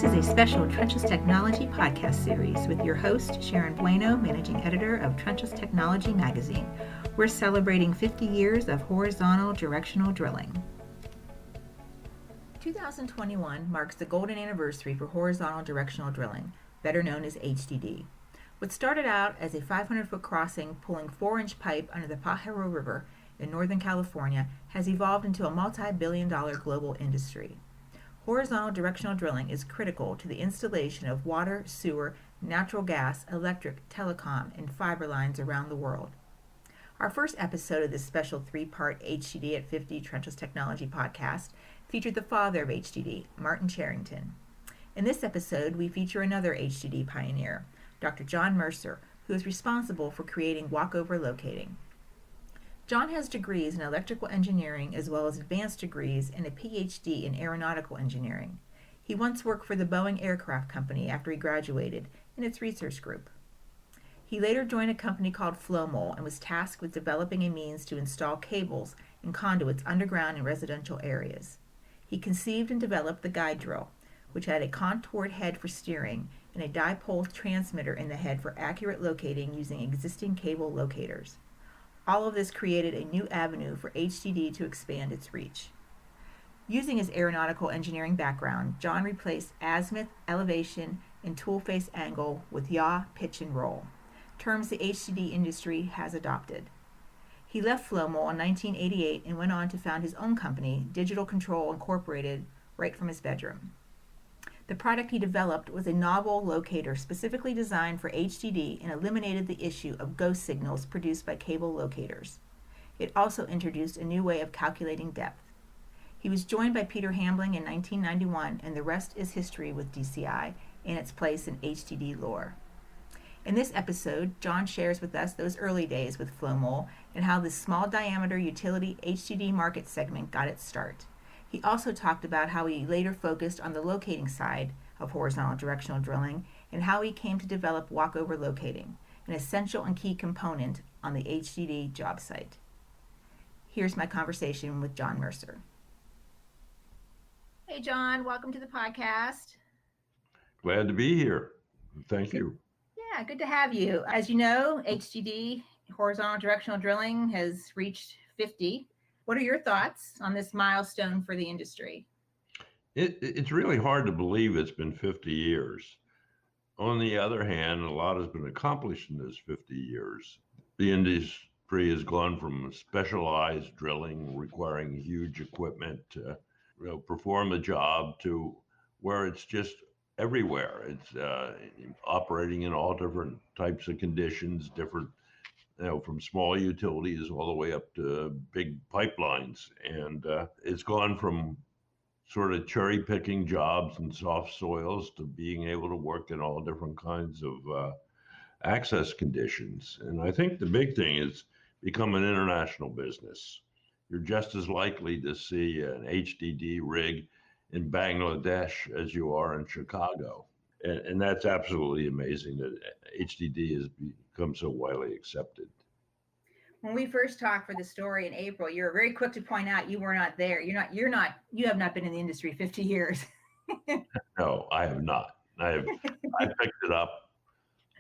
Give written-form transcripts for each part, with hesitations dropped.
This is a special Trenchless Technology podcast series with your host, Sharon Bueno, managing editor of Trenchless Technology magazine. We're celebrating 50 years of horizontal directional drilling. 2021 marks the golden anniversary for horizontal directional drilling, better known as HDD. What started out as a 500-foot crossing pulling 4-inch pipe under the Pajaro River in Northern California has evolved into a multi-billion-dollar global industry. Horizontal directional drilling is critical to the installation of water, sewer, natural gas, electric, telecom, and fiber lines around the world. Our first episode of this special 3-part HDD at 50 Trenchless Technology podcast featured the father of HDD, Martin Charrington. In this episode, we feature another HDD pioneer, Dr. John Mercer, who is responsible for creating walkover locating. John has degrees in electrical engineering as well as advanced degrees and a PhD in aeronautical engineering. He once worked for the Boeing Aircraft Company after he graduated in its research group. He later joined a company called Flowmole and was tasked with developing a means to install cables and conduits underground in residential areas. He conceived and developed the guide drill, which had a contoured head for steering and a dipole transmitter in the head for accurate locating using existing cable locators. All of this created a new avenue for HDD to expand its reach. Using his aeronautical engineering background, John replaced azimuth, elevation, and tool face angle with yaw, pitch, and roll, terms the HDD industry has adopted. He left Flowmole in 1988 and went on to found his own company, Digital Control Incorporated, right from his bedroom. The product he developed was a novel locator specifically designed for HDD and eliminated the issue of ghost signals produced by cable locators. It also introduced a new way of calculating depth. He was joined by Peter Hambling in 1991, and the rest is history with DCI and its place in HDD lore. In this episode, John shares with us those early days with Flowmole and how this small diameter utility HDD market segment got its start. He also talked about how he later focused on the locating side of horizontal directional drilling and how he came to develop walkover locating, an essential and key component on the HDD job site. Here's my conversation with John Mercer. Hey, John, welcome to the podcast. Glad to be here. Thank you. Yeah, good to have you. As you know, HDD, horizontal directional drilling, has reached 50. What are your thoughts on this milestone for the industry? It's really hard to believe it's been 50 years. On the other hand, a lot has been accomplished in those 50 years. The industry has gone from specialized drilling requiring huge equipment to perform a job to where it's just everywhere. It's operating in all different types of conditions, different from small utilities all the way up to big pipelines. And it's gone from sort of cherry picking jobs in soft soils to being able to work in all different kinds of access conditions. And I think the big thing is become an international business. You're just as likely to see an HDD rig in Bangladesh as you are in Chicago. And that's absolutely amazing that HDD has become so widely accepted. When we first talked for the story in April, you were very quick to point out you were not there. You have not been in the industry 50 years. No, I have not. I picked it up,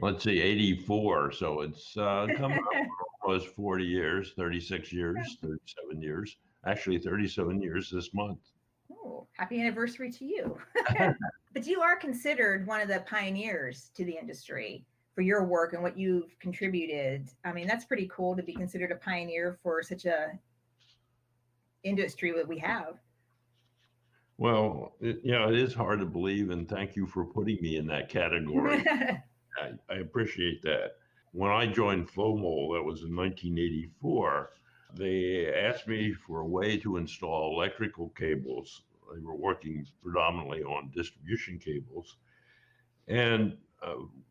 let's see, 84. So it's come up almost 40 years, 36 years, 37 years, actually 37 years this month. Oh, happy anniversary to you. But you are considered one of the pioneers to the industry for your work and what you've contributed. I mean, that's pretty cool to be considered a pioneer for such a industry that we have. Well, it is hard to believe, and thank you for putting me in that category. I appreciate that. When I joined Flowmole, that was in 1984, they asked me for a way to install electrical cables. They were working predominantly on distribution cables. And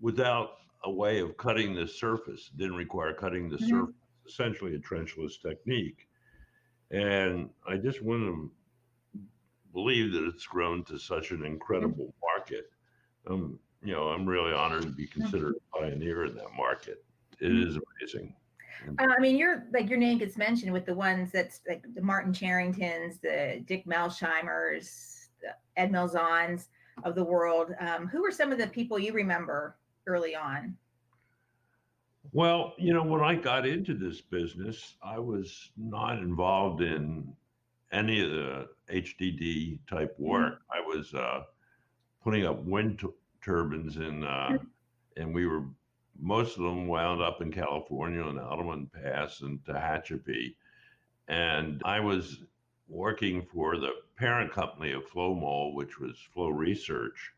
without a way of cutting the surface, didn't require cutting the surface, essentially a trenchless technique. And I just wouldn't believe that it's grown to such an incredible market. I'm really honored to be considered a pioneer in that market. It is amazing. I mean, your name gets mentioned with the ones that's like the Martin Charringtons, the Dick Melsheimers, the Ed Melzons. of the world. Who were some of the people you remember early on? Well, when I got into this business, I was not involved in any of the HDD type Mm-hmm. work. I was putting up wind turbines and we were most of them wound up in California and Alderman Pass and Tehachapi. And I was working for the parent company of FlowMol, which was Flow Research.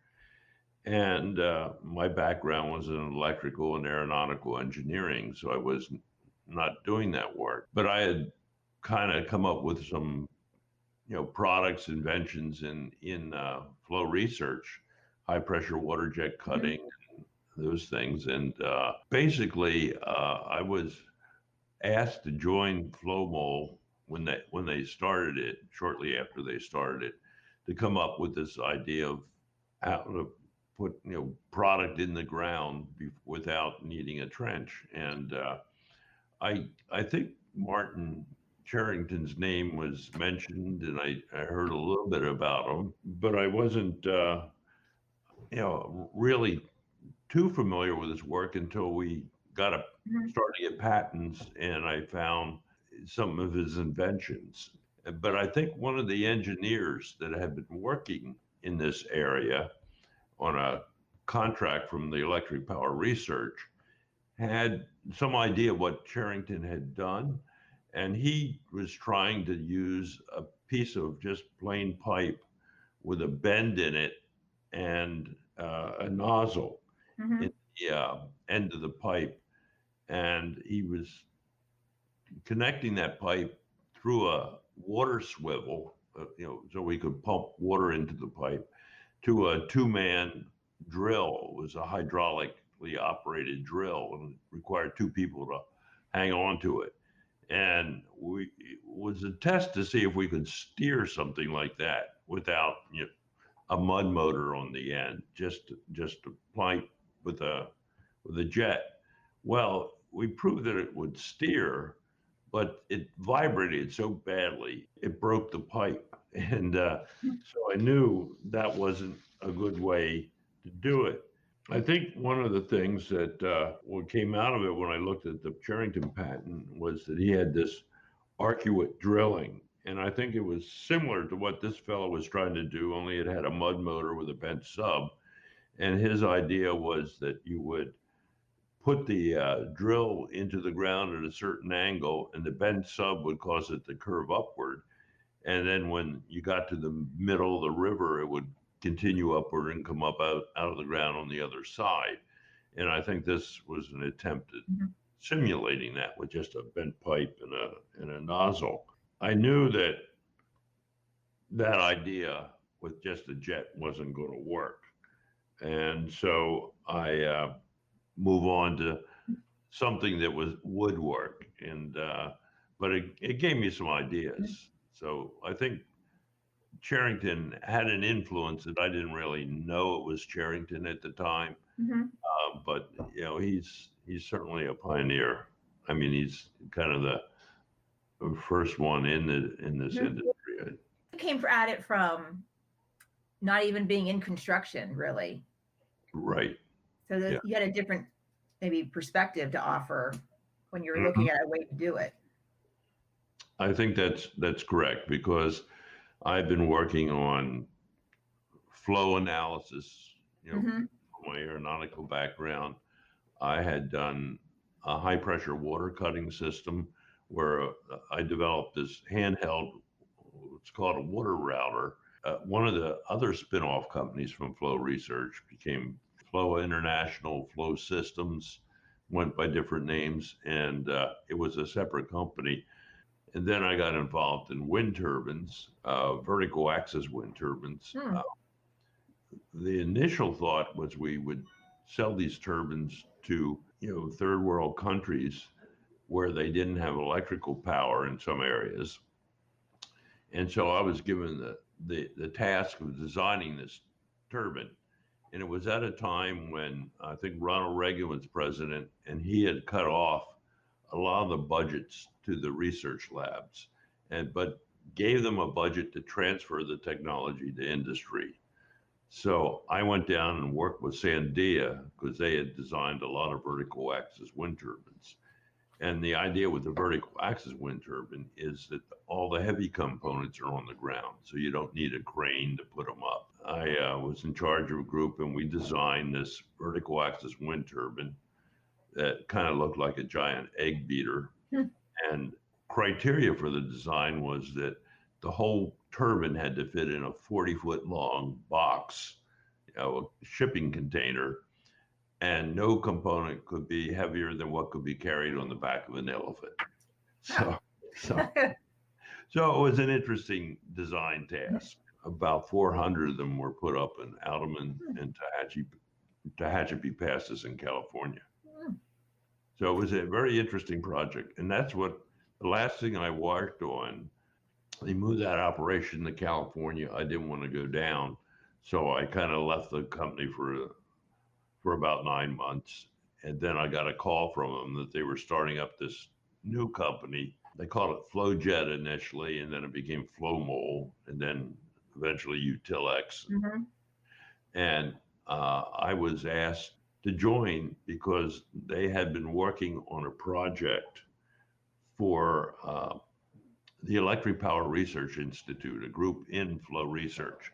And my background was in electrical and aeronautical engineering, so I was not doing that work. But I had kind of come up with some, products, inventions in flow research, high pressure water jet Mm-hmm. cutting, those things. And basically, I was asked to join FlowMol when they started it, shortly after they started it, to come up with this idea of how to put product in the ground without needing a trench. And I think Martin Charrington's name was mentioned, and I heard a little bit about him, but I wasn't really too familiar with his work until we got a Mm-hmm. started to get patents, and I found some of his inventions. But I think one of the engineers that had been working in this area on a contract from the Electric Power Research had some idea what Charrington had done, and he was trying to use a piece of just plain pipe with a bend in it and a nozzle Mm-hmm. in the end of the pipe, and he was connecting that pipe through a water swivel, so we could pump water into the pipe to a two-man drill. It was a hydraulically operated drill and required two people to hang on to it. And it was a test to see if we could steer something like that without a mud motor on the end, just a pipe with a jet. Well, we proved that it would steer, but it vibrated so badly it broke the pipe, and so I knew that wasn't a good way to do it. I think one of the things that what came out of it when I looked at the Charrington patent was that he had this arcuate drilling. And I think it was similar to what this fellow was trying to do, only it had a mud motor with a bent sub. And his idea was that you would put the drill into the ground at a certain angle, and the bent sub would cause it to curve upward. And then when you got to the middle of the river, it would continue upward and come up out of the ground on the other side. And I think this was an attempt at Mm-hmm. simulating that with just a bent pipe and a nozzle. I knew that that idea with just a jet wasn't going to work. And so I move on to something that would work. And but it gave me some ideas. So I think Charrington had an influence that I didn't really know it was Charrington at the time. Mm-hmm. But he's certainly a pioneer. I mean, he's kind of the first one in this Mm-hmm. industry. You came at it from not even being in construction, really. Right. So Yeah. you had a different, maybe, perspective to offer when you were Mhm. looking at a way to do it. I think that's correct because I've been working on flow analysis, Mm-hmm. from my aeronautical background. I had done a high pressure water cutting system where I developed this handheld, it's called a water router. One of the other spin off companies from Flow Research became Flow International Flow Systems, went by different names, and it was a separate company. And then I got involved in wind turbines, vertical axis wind turbines. Hmm. The initial thought was we would sell these turbines to third world countries where they didn't have electrical power in some areas. And so I was given the task of designing this turbine. And it was at a time when I think Ronald Reagan was president, and he had cut off a lot of the budgets to the research labs, but gave them a budget to transfer the technology to industry. So I went down and worked with Sandia because they had designed a lot of vertical axis wind turbines. And the idea with the vertical axis wind turbine is that all the heavy components are on the ground, so you don't need a crane to put them up. I was in charge of a group, and we designed this vertical axis wind turbine that kind of looked like a giant egg beater. Hmm. And criteria for the design was that the whole turbine had to fit in a 40-foot long box, a shipping container, and no component could be heavier than what could be carried on the back of an elephant. Oh. So, so, so it was an interesting design task. About 400 of them were put up in Alderman and Tehachapi Passes in California. So it was a very interesting project. And that's what the last thing I worked on. They moved that operation to California. I didn't want to go down. So I kind of left the company for about 9 months. And then I got a call from them that they were starting up this new company. They called it FlowJet initially, and then it became FlowMole, and then eventually Utilex. Mm-hmm. And I was asked to join because they had been working on a project for the Electric Power Research Institute, a group in Flow Research.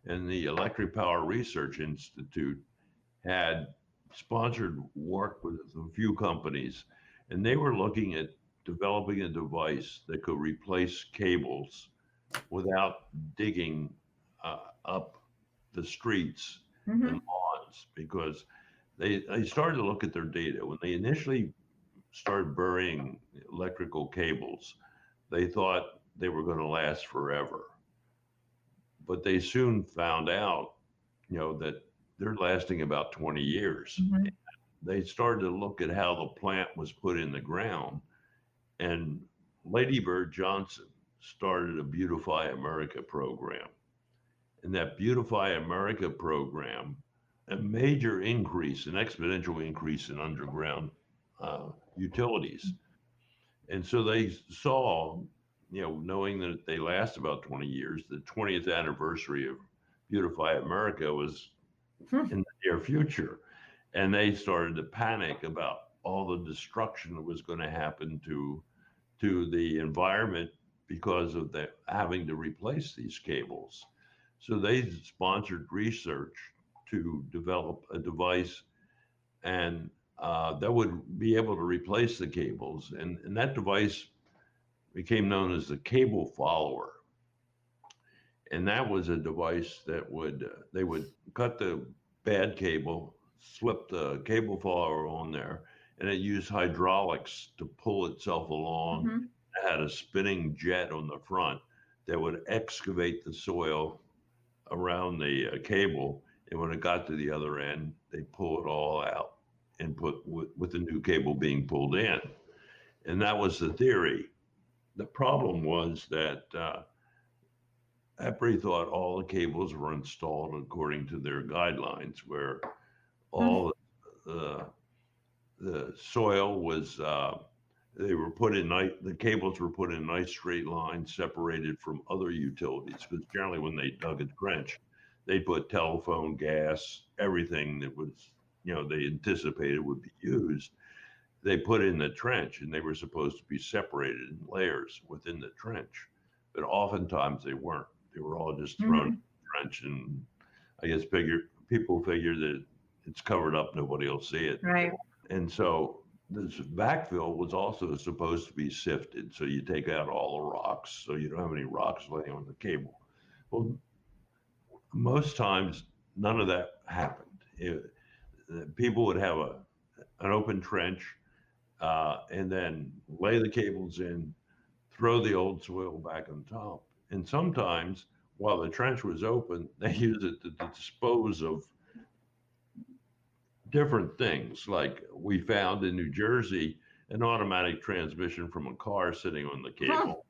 And the Electric Power Research Institute had sponsored work with a few companies, and they were looking at developing a device that could replace cables without digging up the streets Mm-hmm. and lawns because they started to look at their data. When they initially started burying electrical cables, they thought they were going to last forever. But they soon found out, that they're lasting about 20 years. Mm-hmm. They started to look at how the plant was put in the ground. And Lady Bird Johnson started a Beautify America program. And that Beautify America program, a major increase, an exponential increase in underground utilities. And so they saw, knowing that they last about 20 years, the 20th anniversary of Beautify America was in the near future. And they started to panic about all the destruction that was going to happen to the environment because of the having to replace these cables. So they sponsored research to develop a device and that would be able to replace the cables. And that device became known as the cable follower. And that was a device that they would cut the bad cable, slip the cable follower on there, and it used hydraulics to pull itself along. Mm-hmm. It had a spinning jet on the front that would excavate the soil around the cable. And when it got to the other end, they pull it all out and put with the new cable being pulled in. And that was the theory. The problem was that EPRI thought all the cables were installed according to their guidelines, where all the soil was they were put in the cables were put in nice straight lines separated from other utilities, because generally when they dug a trench, they put telephone, gas, everything that was they anticipated would be used. They put in the trench, and they were supposed to be separated in layers within the trench, but oftentimes they weren't. They were all just thrown in the trench, and I guess people figure that it's covered up, nobody will see it. Right. And so this backfill was also supposed to be sifted. So you take out all the rocks, so you don't have any rocks laying on the cable. Well, most times none of that happened. People would have an open trench and then lay the cables in, throw the old soil back on top. And sometimes while the trench was open, they used it to dispose of different things. Like we found in New Jersey an automatic transmission from a car sitting on the cable.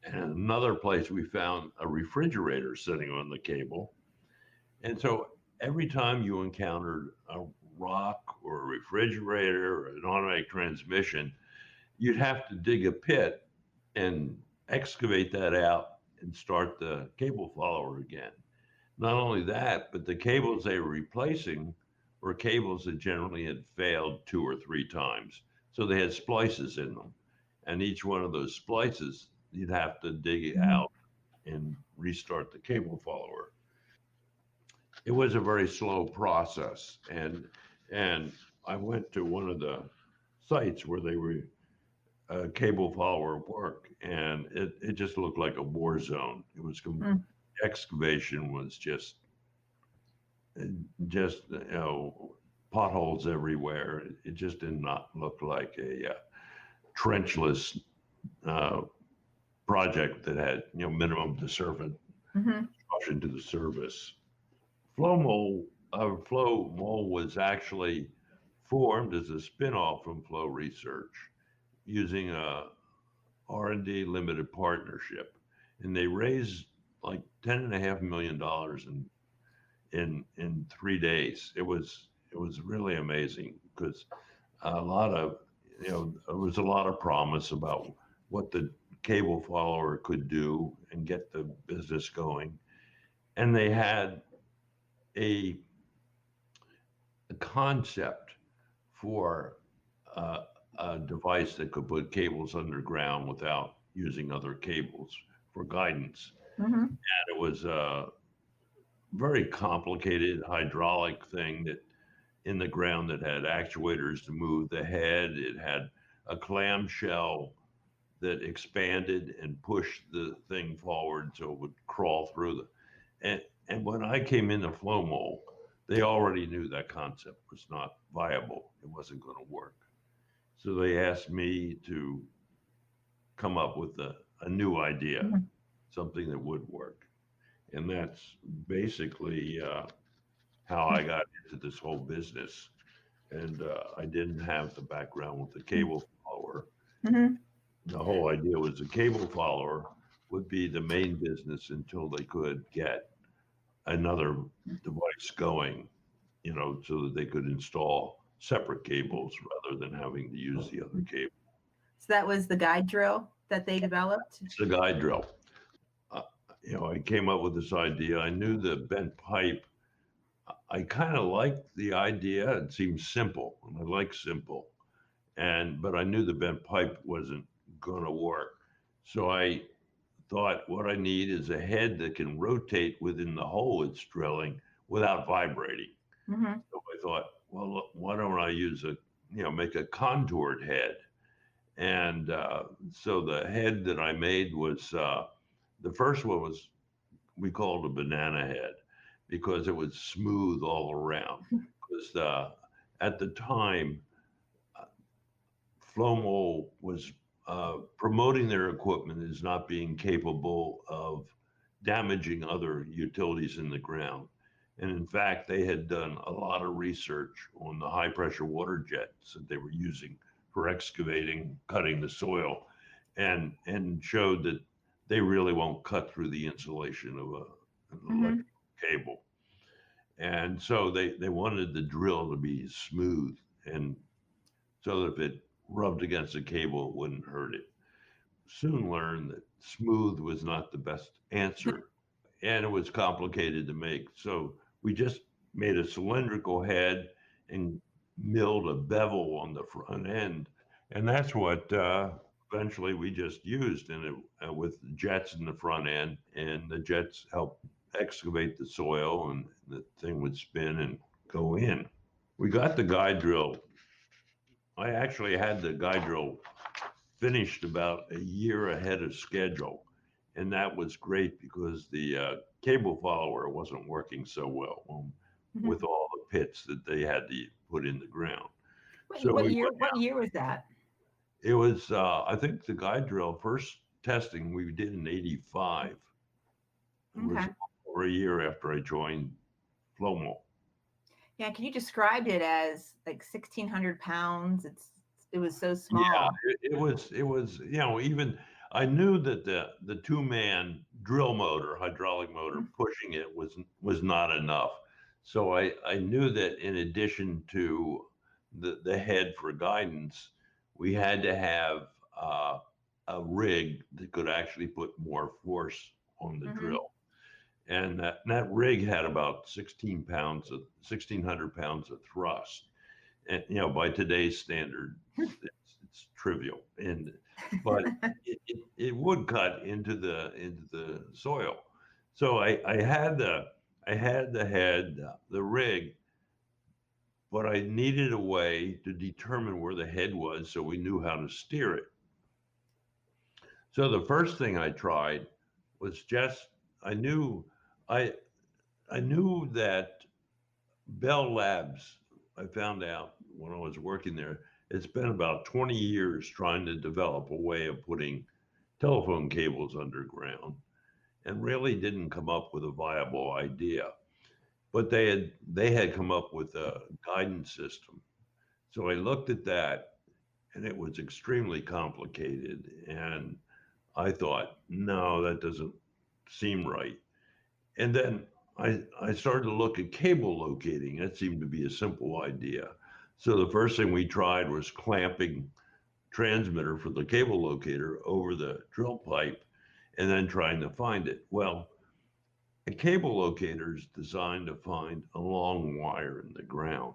And another place we found a refrigerator sitting on the cable. And so every time you encountered a rock or a refrigerator or an automatic transmission, you'd have to dig a pit and excavate that out and start the cable follower again. Not only that, but the cables they were replacing were cables that generally had failed 2 or 3 times. So they had splices in them. And each one of those splices, you'd have to dig it Mhm. out and restart the cable follower. It was a very slow process. And I went to one of the sites where they were cable follower work, and it just looked like a war zone. It was Mm. excavation was just potholes everywhere. It just did not look like a trenchless uh, project that had minimum Mhm. disruption to the service. Flow Mole was actually formed as a spin-off from Flow Research using a R&D limited partnership, and they raised like $10.5 million in 3 days. It was really amazing because a lot of there was a lot of promise about what the cable follower could do and get the business going, and they had a, a concept for uh, a device that could put cables underground without using other cables for guidance. Mhm. And it was a very complicated hydraulic thing that in the ground that had actuators to move the head. It had a clamshell that expanded and pushed the thing forward so it would crawl through the. And when I came into Flowmo, they already knew that concept was not viable. It wasn't going to work. So they asked me to come up with a new idea, Mhm. something that would work. And that's basically how I got into this whole business. And I didn't have the background with the cable follower. Mhm. The whole idea was the cable follower would be the main business until they could get another device going, so that they could install separate cables rather than having to use the other cable. So that was the guide drill that they developed. It's the guide drill. Uh, I came up with this idea. I knew the bent pipe. I kind of liked the idea. It seemed simple, and I like simple. But I knew the bent pipe wasn't going to work. So I thought what I need is a head that can rotate within the hole it's drilling without vibrating. Mhm. So I thought, well, look, why don't I make a contoured head? And so the head that I made was the first one was we called a banana head because it was smooth all around. Because at the time, Flomo was promoting their equipment as not being capable of damaging other utilities in the ground. And in fact, they had done a lot of research on the high pressure water jets that they were using for excavating, cutting the soil, and showed that they really won't cut through the insulation of an Mhm. electrical cable. And so they wanted the drill to be smooth and so that if it rubbed against the cable, it wouldn't hurt it. Soon learned that smooth was not the best answer, and it was complicated to make. So we just made a cylindrical head and milled a bevel on the front end, and that's what eventually we just used. And with jets in the front end, and the jets helped excavate the soil, and the thing would spin and go in. We got the guide drill. I actually had the guide drill finished about a year ahead of schedule. And that was great because the cable follower wasn't working so well with Mhm. all the pits that they had to put in the ground. So What we year? went, What year was that? it was, I think the guide drill first testing we did in 85. It was Okay. over a year after I joined Flomo. Yeah. Can you describe it as like 1,600 pounds? It was so Yeah, small. it was, even I knew that the two-man drill motor, hydraulic motor, Mhm. pushing it was not enough. So I knew that in addition to the head for guidance, we had to have a rig that could actually put more force on the Mhm. drill. and that rig had about 1,600 pounds of thrust. And by today's standard, it's trivial. But it would cut into the soil. So I had the head, the rig, but I needed a way to determine where the head was so we knew how to steer it. So the first thing I tried was just I knew I I knew that Bell Labs, I found out when I was working there, it's been about 20 years trying to develop a way of putting telephone cables underground and really didn't come up with a viable idea. But they had come up with a guidance system. So I looked at that and it was extremely complicated. And I thought, no, that doesn't seem right. And then I started to look at cable locating. That seemed to be a simple idea. So the first thing we tried was clamping transmitter for the cable locator over the drill pipe and then trying to find it. Well, a cable locator is designed to find a long wire in the ground.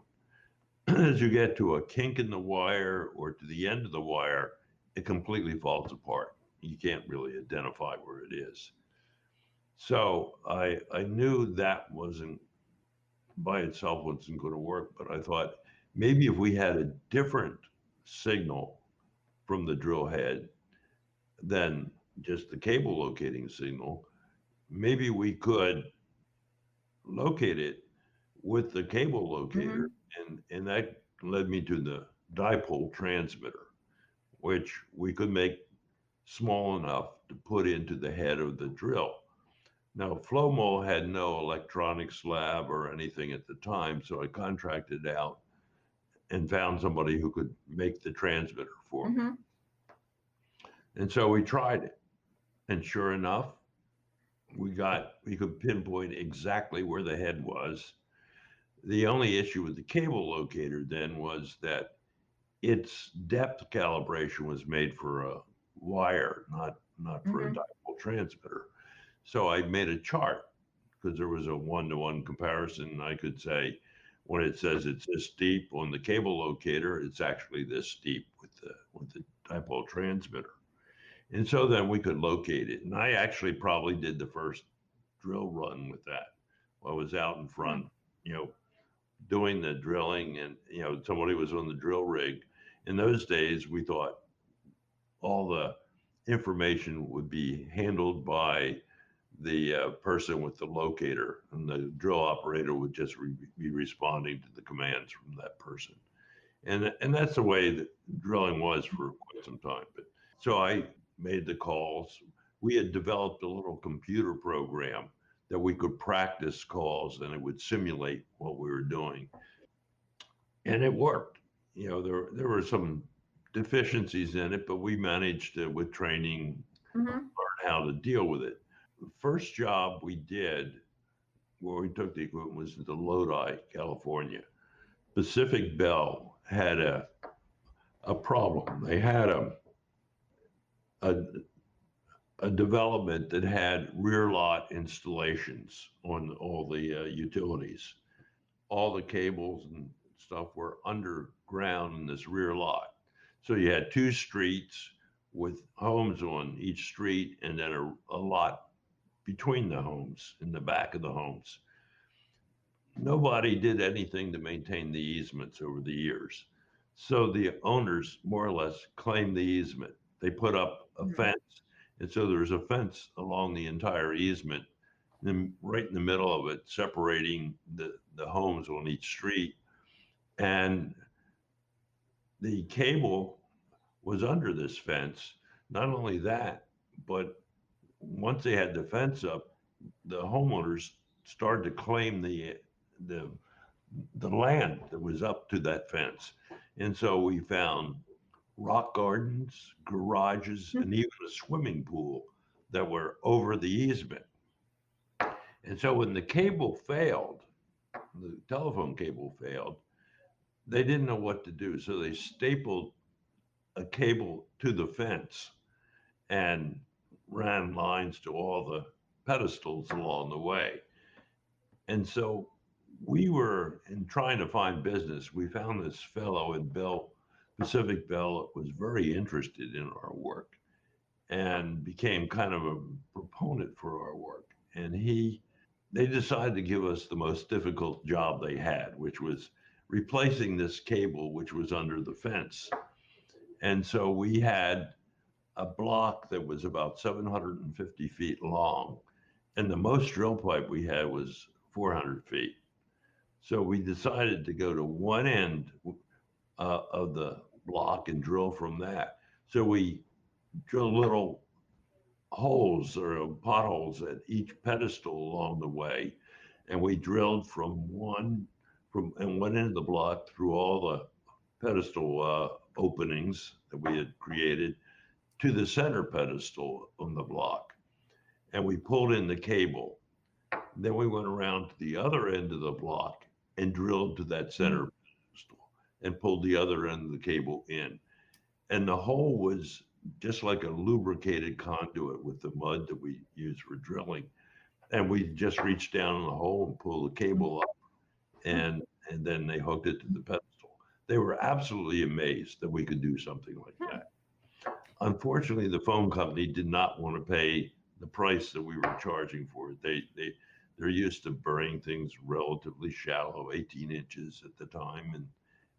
As you get to a kink in the wire or to the end of the wire, it completely falls apart. You can't really identify where it is. So I knew that wasn't by itself wasn't going to work, but I thought maybe if we had a different signal from the drill head than just the cable locating signal, maybe we could locate it with the cable locator, Mm-hmm. and that led me to the dipole transmitter, which we could make small enough to put into the head of the drill. Now, Flomo had no electronics lab or anything at the time, so I contracted out and found somebody who could make the transmitter for me. Mm-hmm. And so we tried it. And sure enough, we could pinpoint exactly where the head was. The only issue with the cable locator then was that its depth calibration was made for a wire, not for a Mm-hmm. dipole transmitter. So I made a chart because there was a one-to-one comparison. I could say when it says it's this deep on the cable locator, it's actually this deep with the dipole transmitter. And so then we could locate it. And I actually probably did the first drill run with that. I was out in front, you know, doing the drilling, and somebody was on the drill rig. In those days, we thought all the information would be handled by the person with the locator, and the drill operator would just be responding to the commands from that person. And that's the way that drilling was for quite some time. But so I made the calls. We had developed a little computer program that we could practice calls, and it would simulate what we were doing, and it worked. There were some deficiencies in it, but we managed to, with training, Mm-hmm. learn how to deal with it. The first job we did where we took the equipment was into Lodi, California. Pacific Bell had a problem. They had a, a development that had rear lot installations on all the utilities. All the cables and stuff were underground in this rear lot. So you had two streets with homes on each street and then a lot between the homes in the back of the homes. Nobody did anything to maintain the easements over the years. So the owners more or less claimed the easement. They put up a Mm-hmm. fence. And so there's a fence along the entire easement, and right in the middle of it, separating the homes on each street. And the cable was under this fence. Not only that, but once they had the fence up, the homeowners started to claim the the land that was up to that fence. And so we found rock gardens, garages, and even a swimming pool that were over the easement. And so when the cable failed, the telephone cable failed, they didn't know what to do. So they stapled a cable to the fence and ran lines to all the pedestals along the way. And so we were in trying to find business. We found this fellow in Pacific Bell that was very interested in our work and became kind of a proponent for our work. And they decided to give us the most difficult job they had, which was replacing this cable which was under the fence. And so we had a block that was about 750 feet long, and the most drill pipe we had was 400 feet. So we decided to go to one end of the block and drill from that. So we drilled little holes or potholes at each pedestal along the way, and we drilled from and went into the block through all the pedestal openings that we had created to the center pedestal on the block, and we pulled in the cable. Then we went around to the other end of the block and drilled to that center pedestal and pulled the other end of the cable in. And the hole was just like a lubricated conduit with the mud that we use for drilling. And we just reached down in the hole and pulled the cable up, and then they hooked it to the pedestal. They were absolutely amazed that we could do something like that. Unfortunately, the phone company did not want to pay the price that we were charging for it. They're used to burying things relatively shallow, 18 inches at the time,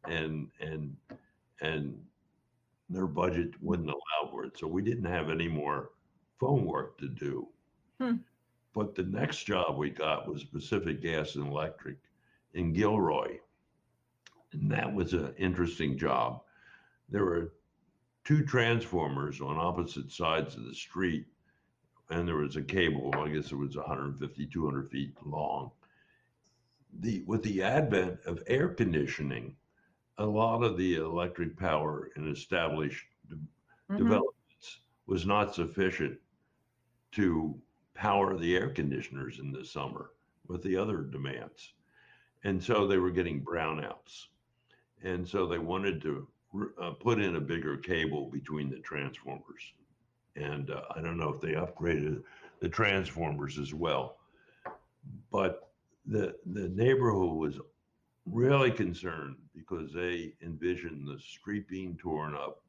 and and and their budget wouldn't allow for it. So we didn't have any more phone work to do. Hmm. But the next job we got was Pacific Gas and Electric in Gilroy, and that was an interesting job. There were two transformers on opposite sides of the street, and there was a cable. I guess it was 150, 200 feet long. With the advent of air conditioning, a lot of the electric power in established Mm-hmm. developments was not sufficient to power the air conditioners in the summer with the other demands. And so they were getting brownouts. And so they wanted to put in a bigger cable between the transformers. And I don't know if they upgraded the transformers as well. But the neighborhood was really concerned because they envisioned the street being torn up,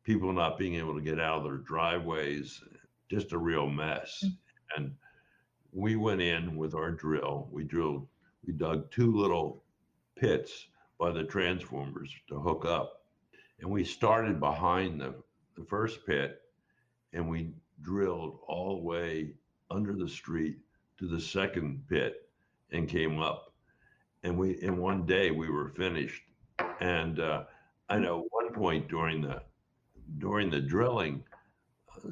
people not being able to get out of their driveways, just a real mess. And we went in with our drill. We dug two little pits by the transformers to hook up. And we started behind the first pit and we drilled all the way under the street to the second pit and came up. And in one day we were finished. And I know one point during the drilling,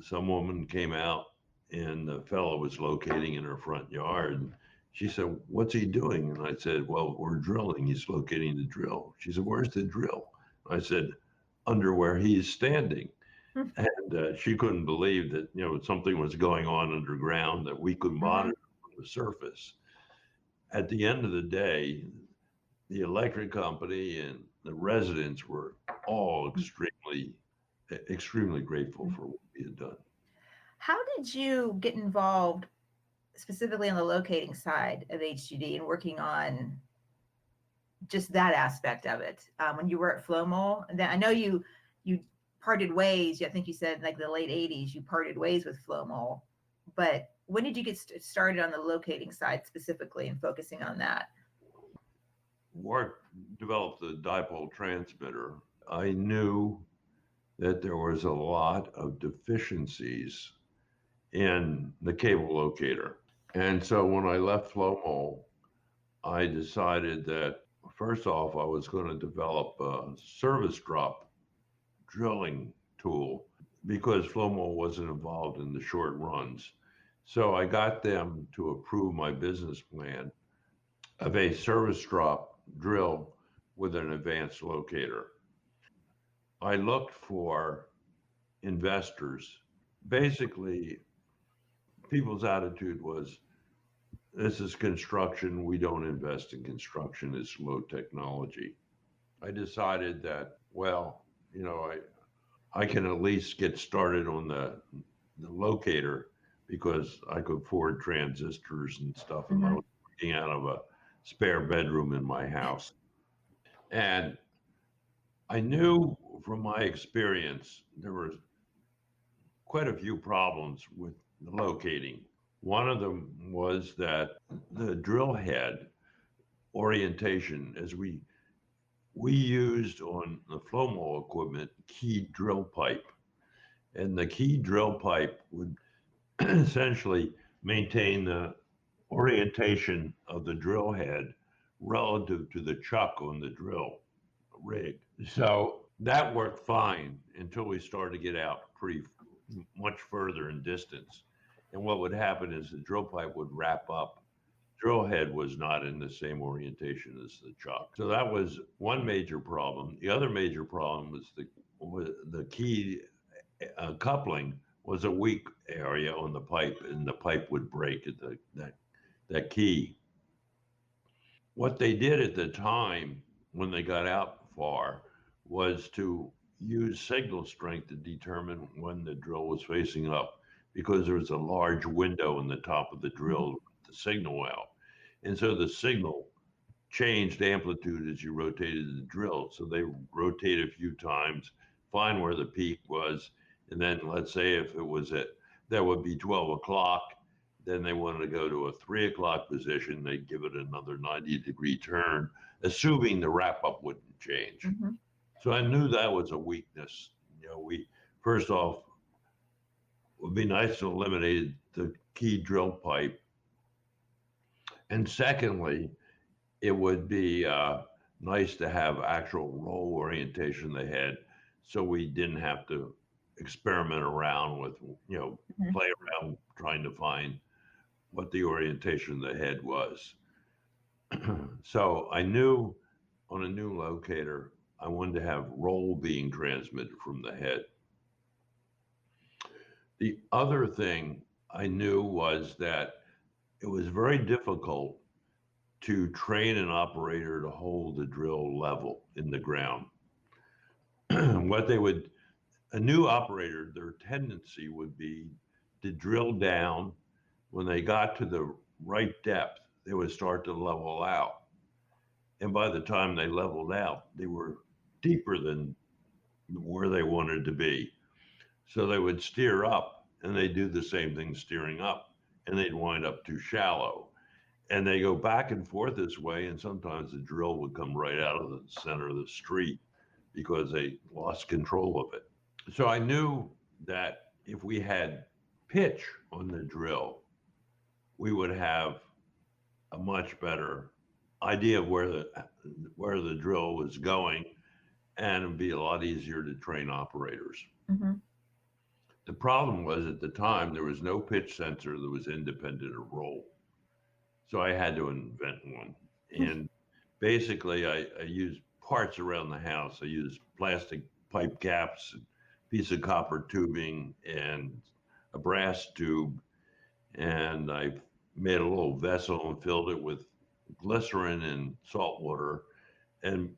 some woman came out and the fellow was locating in her front yard. And she said, "What's he doing?" And I said, "Well, we're drilling. He's locating the drill." She said, "Where's the drill?" I said, "Under where he's standing." And she couldn't believe that something was going on underground that we could Mm-hmm. monitor from the surface. At the end of the day, the electric company and the residents were all extremely grateful for what we had done. How did you get involved specifically on the locating side of HDD and working on just that aspect of it when you were at Flowmole? And then I know you parted ways. I think you said like the late '80s you parted ways with Flowmole, but when did you get started on the locating side specifically and focusing on that? Mark developed the dipole transmitter. I knew that there was a lot of deficiencies in the cable locator. And so when I left Flowmole, I decided that first off, I was going to develop a service drop drilling tool because Flowmole wasn't involved in the short runs. So I got them to approve my business plan of a service drop drill with an advanced locator. I looked for investors. Basically, people's attitude was this is construction. We don't invest in construction. It's low technology. I decided that, well, I can at least get started on the locator because I could afford transistors and stuff, and I Mm-hmm. was working out of a spare bedroom in my house. And I knew from my experience there were quite a few problems with locating. One of them was that the drill head orientation, as we used on the flow mold equipment, key drill pipe, and the key drill pipe would essentially maintain the orientation of the drill head relative to the chuck on the drill rig. So that worked fine until we started to get out pretty much further in distance. And what would happen is the drill pipe would wrap up. Drill head was not in the same orientation as the chuck. So that was one major problem. The other major problem was the key coupling was a weak area on the pipe, and the pipe would break at that key. What they did at the time when they got out far was to use signal strength to determine when the drill was facing up because there was a large window in the top of the drill to signal out. And so the signal changed amplitude as you rotated the drill. So they rotate a few times, find where the peak was, and then let's say if it was at that would be 12 o'clock, then they wanted to go to a 3 o'clock position, they'd give it another 90-degree turn, assuming the wrap up wouldn't change. Mm-hmm. So I knew that was a weakness. We first off it would be nice to eliminate the key drill pipe. And secondly, it would be nice to have actual roll orientation they had so we didn't have to experiment around with, Mm-hmm. play around trying to find what the orientation of the head was. So I knew on a new locator, I wanted to have roll being transmitted from the head. The other thing I knew was that it was very difficult to train an operator to hold the drill level in the ground. What they would, a new operator, their tendency would be to drill down. When they got to the right depth, they would start to level out. And by the time they leveled out, they were deeper than where they wanted to be. So they would steer up and they do the same thing steering up, and they'd wind up too shallow. And they go back and forth this way, and sometimes the drill would come right out of the center of the street because they lost control of it. So I knew that if we had pitch on the drill, we would have a much better idea of where the drill was going, and it'd be a lot easier to train operators. Mm-hmm. The problem was at the time there was no pitch sensor that was independent of roll. So I had to invent one. And basically, I used parts around the house. I used plastic pipe caps, a piece of copper tubing, and a brass tube. And I made a little vessel and filled it with glycerin and salt water. And,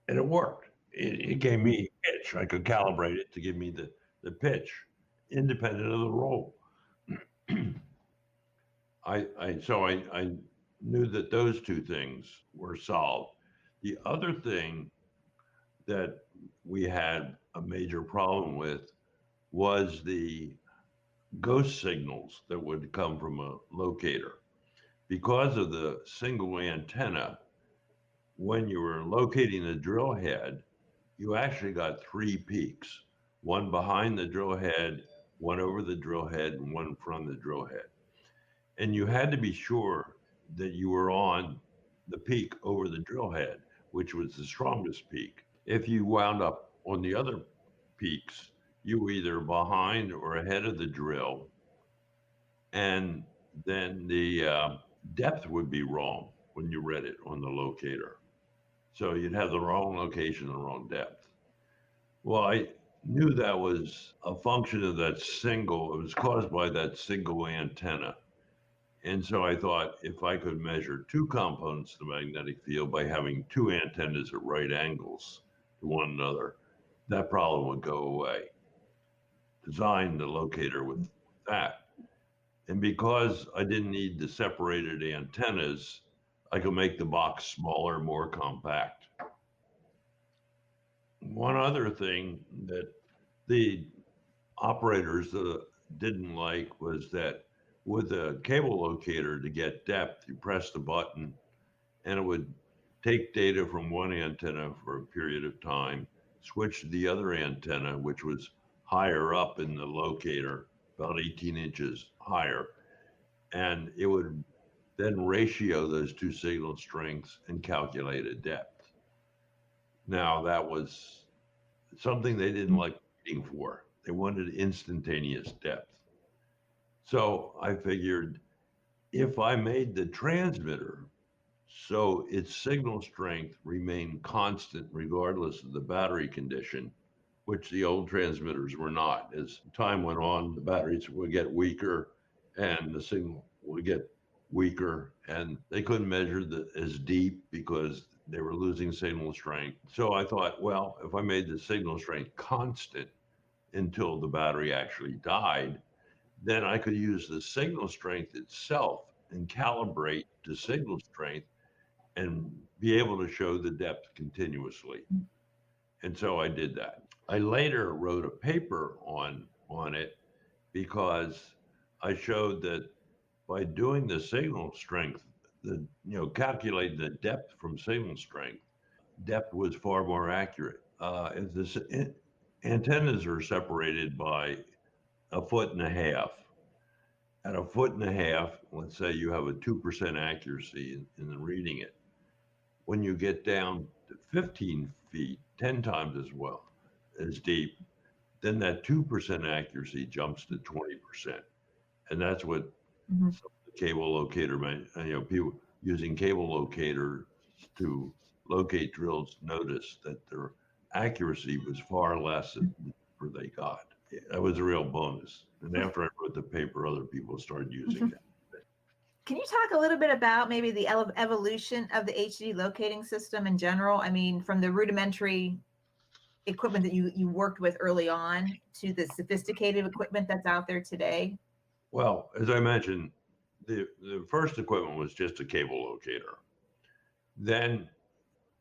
and it worked. It gave me pitch. I could calibrate it to give me the pitch independent of the roll. I knew that those two things were solved. The other thing that we had a major problem with was the ghost signals that would come from a locator. Because of the single antenna, when you were locating the drill head, you actually got three peaks, one behind the drill head, one over the drill head, and one from the drill head. And you had to be sure that you were on the peak over the drill head, which was the strongest peak. If you wound up on the other peaks, you were either behind or ahead of the drill, and then the depth would be wrong when you read it on the locator. So you'd have the wrong location and the wrong depth. Well, I knew that was a function of that single, it was caused by that single antenna. And so I thought if I could measure two components of the magnetic field by having two antennas at right angles to one another, that problem would go away. Design the locator with that. And because I didn't need the separated antennas, I could make the box smaller, more compact. One other thing that the operators didn't like was that with a cable locator to get depth, you press the button and it would take data from one antenna for a period of time, switch to the other antenna, which was higher up in the locator, about 18 inches higher, and it would then ratio those two signal strengths and calculate a depth. Now, that was something they didn't like waiting for. They wanted instantaneous depth. So I figured if I made the transmitter so its signal strength remained constant regardless of the battery condition, which the old transmitters were not. As time went on, the batteries would get weaker and the signal would get weaker, and they couldn't measure as deep because they were losing signal strength. So I thought, well, if I made the signal strength constant until the battery actually died, then I could use the signal strength itself and calibrate the signal strength and be able to show the depth continuously. And so I did that. I later wrote a paper on it because I showed that by doing the signal strength, calculating the depth from signal strength, depth was far more accurate. If the antennas are separated by a foot and a half, at a foot and a half, let's say you have a 2% accuracy in reading it. When you get down to 15 feet, 10 times as deep, then that 2% accuracy jumps to 20%. And that's what Mm-hmm. some of the cable locator, people using cable locators to locate drills noticed that their accuracy was far less than they got. That was a real bonus. And after I wrote the paper, other people started using that. Can you talk a little bit about maybe the evolution of the HDD locating system in general? I mean, from the rudimentary equipment that you worked with early on to the sophisticated equipment that's out there today? Well, as I mentioned, the first equipment was just a cable locator. Then,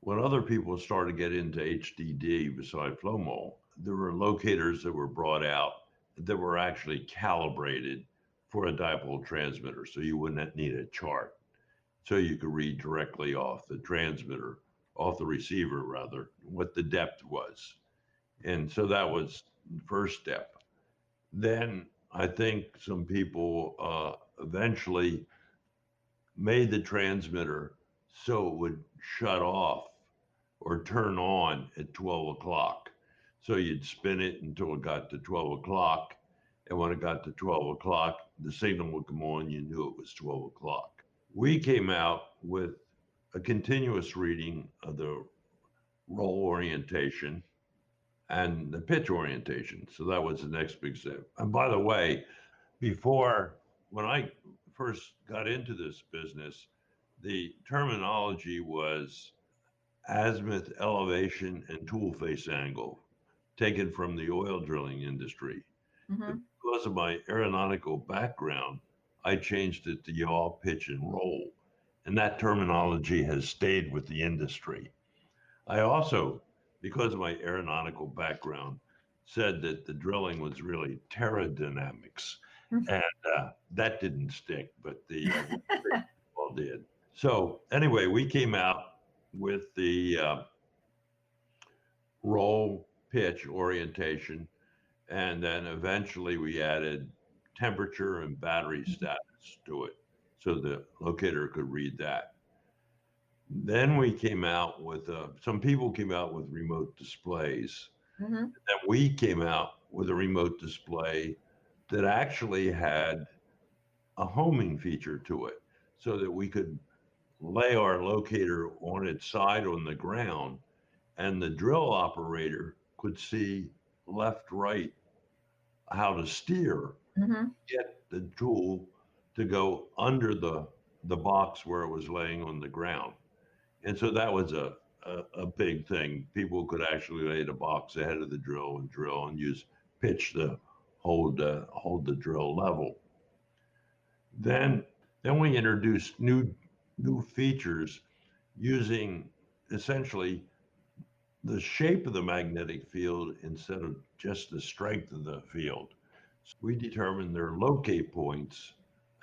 when other people started to get into HDD beside FlowMall, there were locators that were brought out that were actually calibrated for a dipole transmitter, so you wouldn't need a chart. So you could read directly off the transmitter, off the receiver rather, what the depth was. And so that was the first step. Then I think some people eventually made the transmitter so it would shut off or turn on at 12 o'clock. So you'd spin it until it got to 12 o'clock. And when it got to 12 o'clock, the signal would come on, you knew it was 12 o'clock. We came out with a continuous reading of the roll orientation and the pitch orientation. So that was the next big step. And by the way, before, when I first got into this business, the terminology was azimuth, elevation, and tool face angle, taken from the oil drilling industry. But Mm-hmm. because of my aeronautical background, I changed it to yaw, pitch, and roll. And that terminology has stayed with the industry. I also, because of my aeronautical background, said that the drilling was really pterodynamics. And that didn't stick, but the all did. So, anyway, we came out with the roll pitch orientation, and then eventually we added temperature and battery status to it so the locator could read that. Then we came out with some people came out with remote displays. Mm-hmm. Then we came out with a remote display that actually had a homing feature to it so that we could lay our locator on its side on the ground and the drill operator could see left, right, how to steer, Mm-hmm. get the tool to go under the box where it was laying on the ground. And so that was a big thing. People could actually lay the box ahead of the drill and use pitch to hold the drill level. Then, then we introduced new features using essentially the shape of the magnetic field instead of just the strength of the field. We determined their locate points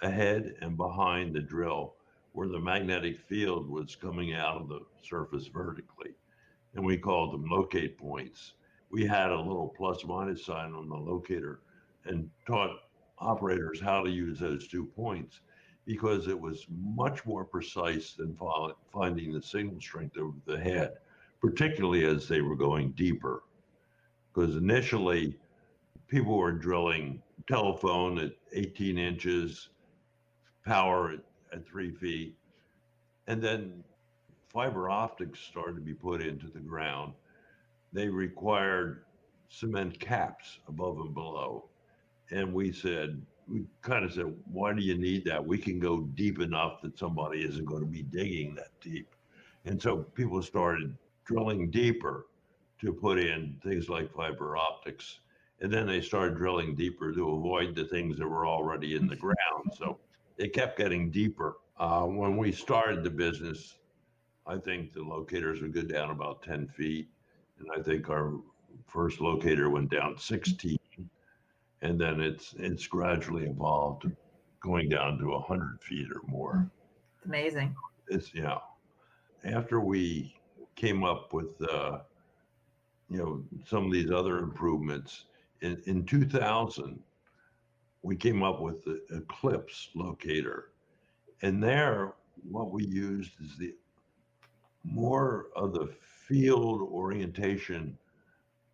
ahead and behind the drill where the magnetic field was coming out of the surface vertically, and we called them locate points. We had a little plus minus sign on the locator and taught operators how to use those 2 points because it was much more precise than finding the signal strength over the head, particularly as they were going deeper. Because initially, people were drilling telephone at 18 inches, power at 3 feet, and then fiber optics started to be put into the ground. They required cement caps above and below. And we kind of said, why do you need that? We can go deep enough that somebody isn't going to be digging that deep. And so people started drilling deeper to put in things like fiber optics. And then they started drilling deeper to avoid the things that were already in the ground. So it kept getting deeper. When we started the business, I think the locators would go down about 10 feet. And I think our first locator went down 16. And then it's gradually evolved going down to 100 feet or more. It's amazing. It's, after we came up with, some of these other improvements in 2000, we came up with the Eclipse locator. And there, what we used is the more of the field orientation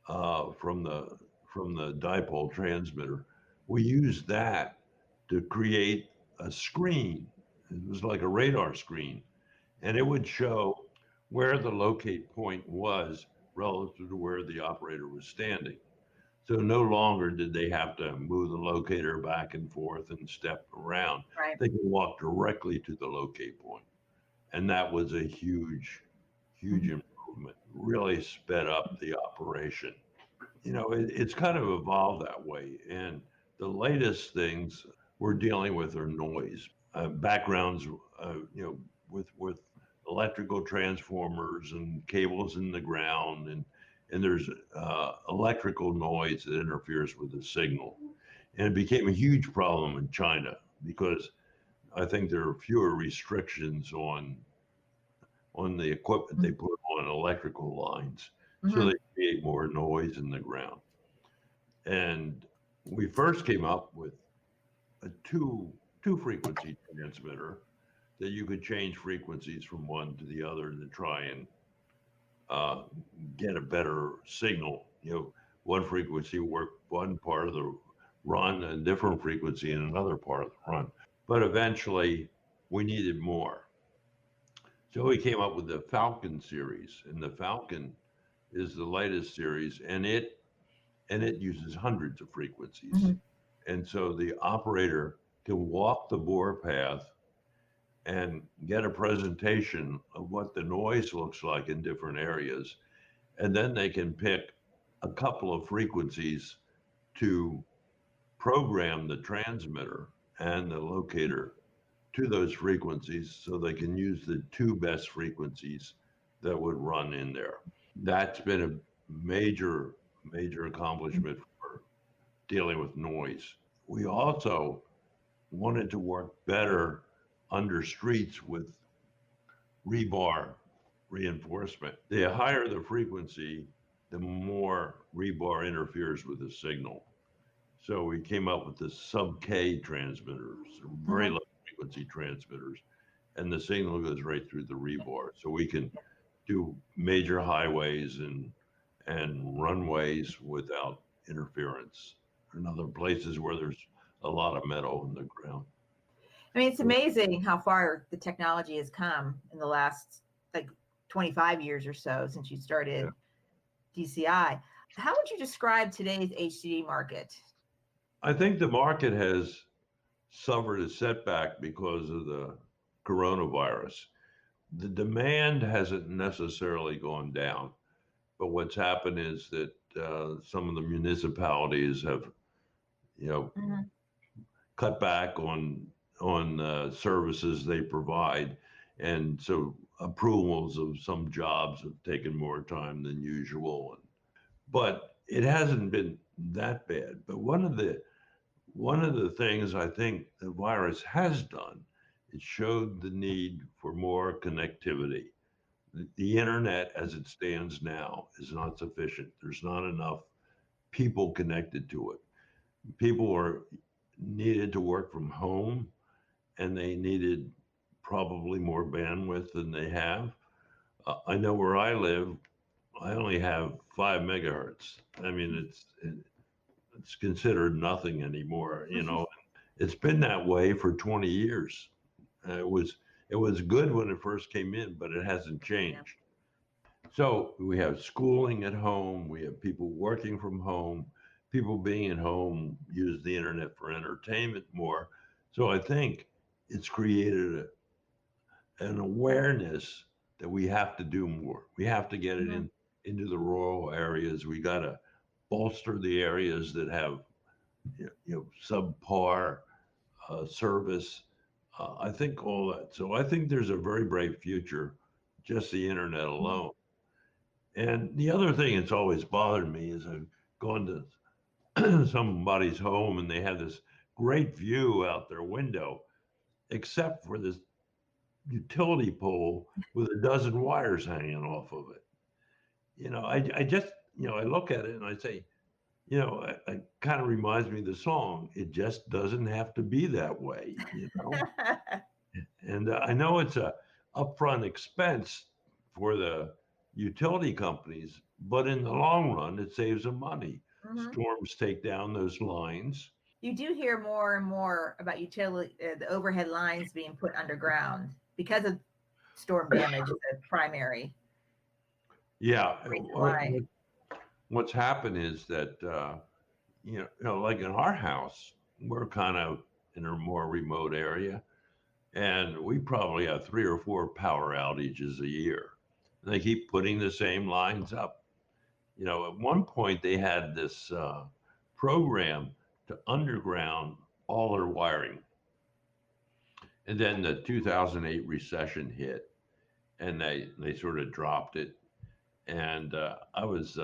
from the dipole transmitter. We used that to create a screen. It was like a radar screen, and it would show where the locate point was relative to where the operator was standing. So no longer did they have to move the locator back and forth and step around. Right. They could walk directly to the locate point. And that was a huge Mhm. improvement, really sped up the operation. It's kind of evolved that way. And the latest things we're dealing with are noise, backgrounds, with electrical transformers and cables in the ground, and there's electrical noise that interferes with the signal. And it became a huge problem in China because I think there are fewer restrictions on the equipment they put on electrical lines, so they Mhm. create more noise in the ground. And we first came up with a two frequency transmitter that you could change frequencies from one to the other to try and uh, get a better signal. One frequency worked one part of the run, a different frequency in another part of the run. But eventually, we needed more. So we came up with the Falcon series, and the Falcon is the latest series, and it uses hundreds of frequencies. Mhm. And so the operator can walk the bore path and get a presentation of what the noise looks like in different areas. And then they can pick a couple of frequencies to program the transmitter and the locator to those frequencies so they can use the two best frequencies that would run in there. That's been a major accomplishment for dealing with noise. We also wanted to work better under streets with rebar reinforcement. The higher the frequency, the more rebar interferes with the signal. So we came up with the sub K transmitters, very Mhm. low frequency transmitters, and the signal goes right through the rebar. So we can do major highways and runways without interference, and other places where there's a lot of metal in the ground. I mean, it's amazing how far the technology has come in the last like 25 years or so since you Yeah. started DCI. How would you describe today's HDD market? I think the market has suffered a setback because of the coronavirus. The demand hasn't necessarily gone down, but what's happened is that some of the municipalities have, you know, Mhm. cut back on services they provide, and so approvals of some jobs have taken more time than usual. But it hasn't been that bad. But one of the things I think the virus has done, it showed the need for more connectivity. The internet, as it stands now, is not sufficient. There's not enough people connected to it. People are needed to work from home, and they needed probably more bandwidth than they have. I know where I live, I only have 5 megahertz. I mean, it's considered nothing anymore. It's been that way for 20 years. It was good when it first came in, but it hasn't Yeah. changed. So we have schooling at home. We have people working from home. People being at home use the internet for entertainment more. So I think it's created an awareness that we have to do more. We have to get it Mhm. into the rural areas. We got to bolster the areas that have subpar service. I think all that. So I think there's a very bright future, just the internet Mhm. alone. And the other thing that's always bothered me is I've gone to somebody's home and they have this great view out their window, except for this utility pole with a dozen wires hanging off of it. I just, I look at it and I say, it kind of reminds me of the song. It just doesn't have to be that way. And I know it's a upfront expense for the utility companies, but in the long run, it saves them money. Mhm. Storms take down those lines. You do hear more and more about the overhead lines being put underground because of storm damage is a primary Yeah, reason why. what's happened is that like in our house, we're kind of in a more remote area, and we probably have 3 or 4 power outages a year. And they keep putting the same lines up. At one point they had this program to underground all their wiring, and then the 2008 recession hit, and they sort of dropped it. And I was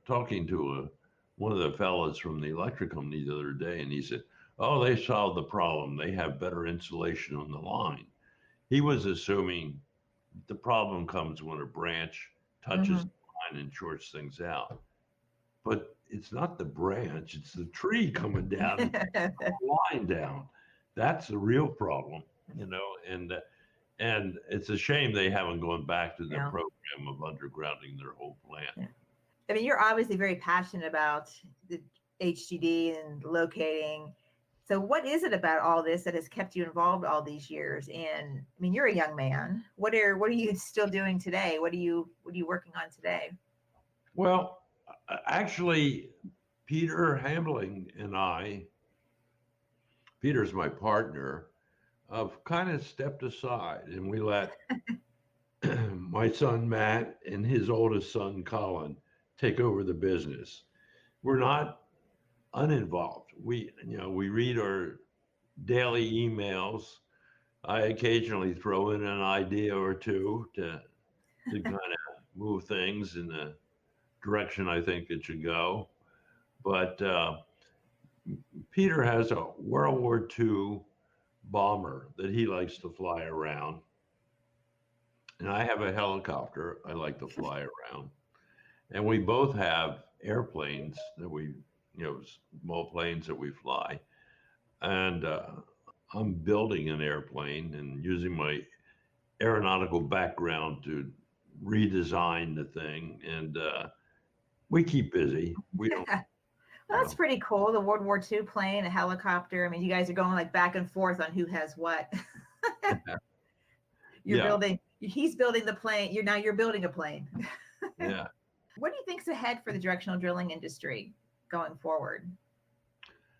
talking to one of the fellows from the electric company the other day, and he said, "Oh, they solved the problem. They have better insulation on the line." He was assuming the problem comes when a branch touches Hmm. the line and shorts things out. But it's not the branch, it's the tree coming down and the line down. That's the real problem, and it's a shame they haven't gone back to the Yeah. program of undergrounding their whole plant. Yeah. I mean, you're obviously very passionate about the HDD and locating. So, what is it about all this that has kept you involved all these years? And I mean, you're a young man. What are you still doing today? What are you working on today? Well, actually, Peter Hambling and Peter's my partner, have kind of stepped aside and we let my son Matt and his oldest son Colin take over the business. We're not uninvolved. We read our daily emails. I occasionally throw in an idea or two to kind of move things in the direction I think it should go. But Peter has a World War II bomber that he likes to fly around, and I have a helicopter I like to fly around. And we both have airplanes that small planes that we fly. And I'm building an airplane and using my aeronautical background to redesign the thing. And we keep busy. We don't, Well, that's pretty cool. The World War II plane, a helicopter. I mean, you guys are going like back and forth on who has what. You're yeah, building. He's building the plane. You're building a plane. yeah. What do you think's ahead for the directional drilling industry going forward?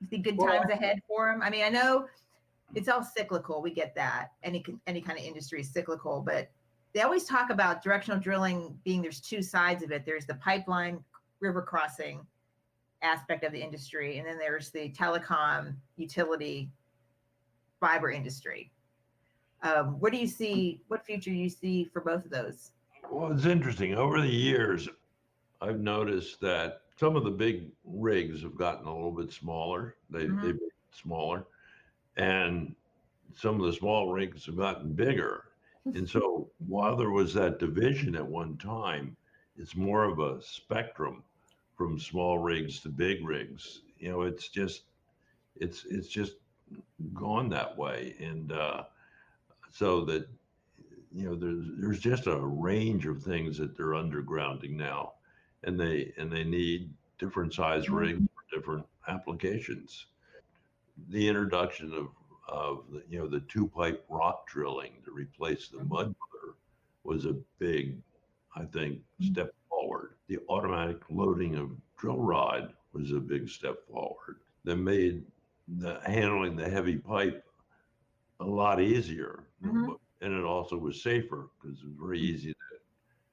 You see good Well, times ahead for them? I mean, I know it's all cyclical. We get that. Any kind of industry is cyclical, but they always talk about directional drilling being there's two sides of it. There's the pipeline river crossing aspect of the industry, and then there's the telecom utility fiber industry. What do you see? What future do you see for both of those? Well, it's interesting. Over the years, I've noticed that some of the big rigs have gotten a little bit smaller. They've been smaller, and some of the small rigs have gotten bigger. And so while there was that division at one time, it's more of a spectrum from small rigs to big rigs. It's just gone that way, and so that there's just a range of things that they're undergrounding now, and they need different size Mhm. rigs for different applications. The introduction of the two pipe rock drilling to replace the mud putter was a big, I think, step forward. The automatic loading of drill rod was a big step forward that made the handling the heavy pipe a lot easier. Mhm. And it also was safer because it was very easy to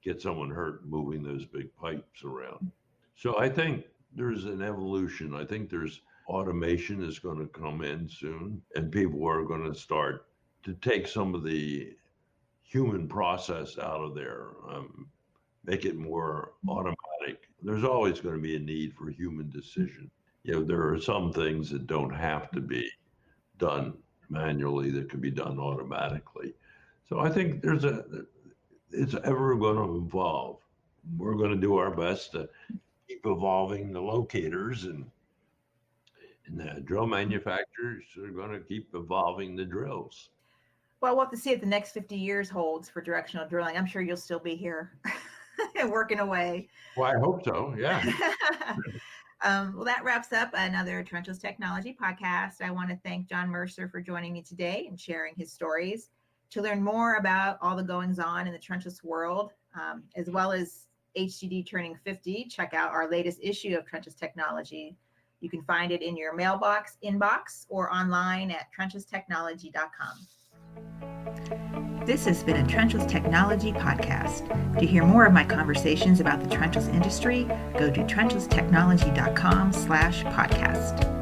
get someone hurt moving those big pipes around. So I think there's an evolution. I think there's automation is going to come in soon, and people are going to start to take some of the human process out of there, make it more automatic. There's always going to be a need for human decision. There are some things that don't have to be done manually that can be done automatically. So I think it's ever going to evolve. We're going to do our best to keep evolving the locators, and the drill manufacturers are going to keep evolving the drills. Well, we'll have to see what the next 50 years holds for directional drilling. I'm sure you'll still be here working away. Well, I hope so. Yeah. Well, that wraps up another Trenchless Technology podcast. I want to thank John Mercer for joining me today and sharing his stories. To learn more about all the goings on in the trenchless world, as well as HDD turning 50, check out our latest issue of Trenchless Technology. You can find it in your mailbox, inbox, or online at trenchlesstechnology.com. This has been a Trenchless Technology podcast. To hear more of my conversations about the trenchless industry, go to trenchlesstechnology.com/podcast.